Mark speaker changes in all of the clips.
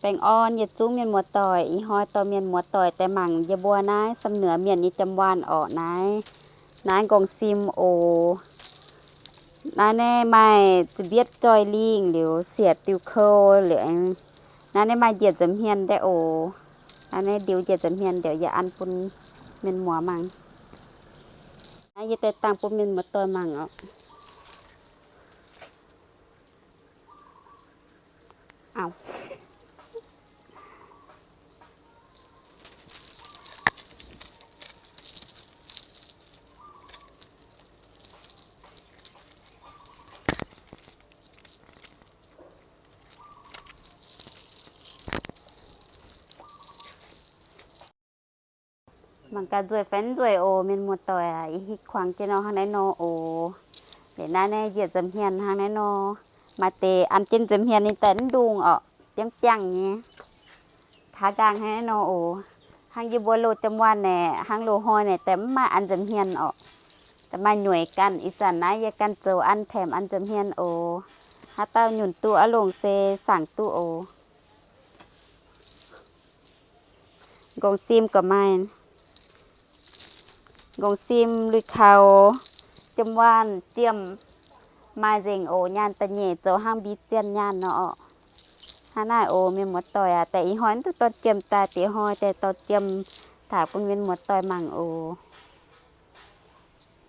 Speaker 1: แป้งอ่อนอย่าจุ้งเมียนหมัวต่อยอีห้อยต่อเมียนหมัวต่อยแต่หมั่งอย่าบัวนายสำเหนือเมียนนี้จำวานออกนายกองซิมโอนายแน่ไม่จะเบียดจอยลิงหรือเสียติวโคหรือนายแน่ไม่เดียดจำเฮียนได้นายแน่เดียวเดียดจำเฮียนเดี๋ยวอย่าอันปุ่นเมียนหมัวมั่งนายอย่าแต่ตังปุ่นเมียนหมัวต่อยมั่งเอามันก็ด้วยแฟนด้วยเมียนหมัวต่อยอีฮิควางเจนอข้างในนอเดี๋ยวนายแน่เดียดจำเฮียนข้างในนอมาเตอันเจนจำเฮียนนี่แต่นดุงเปียงเปียงเงี้ยขากลางให้นอหางยีบัวโลจำวันแน่หางโลหอยแน่แต่มาอันจำเฮียนแต่มาหน่วยกันอีจันนะยากันโจอันแถมอันจำเฮียนฮาเต้าหยุนตัวอลงเซสั่งตู้กงซิมกับไม้กงซิมลุยเขาจำวันเจียมมาเจงยานตะเน่โจห้างบีเจียนยานเนาะฮาน่ามีหมดต่อยแต่อีหอนตัวตอนเจียมตาตีหอยแต่ตอนเจียมถาปุ่นเวียนหมดต่อยมั่ง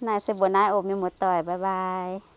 Speaker 1: นายเสบนายมีหมดต่อยบายบาย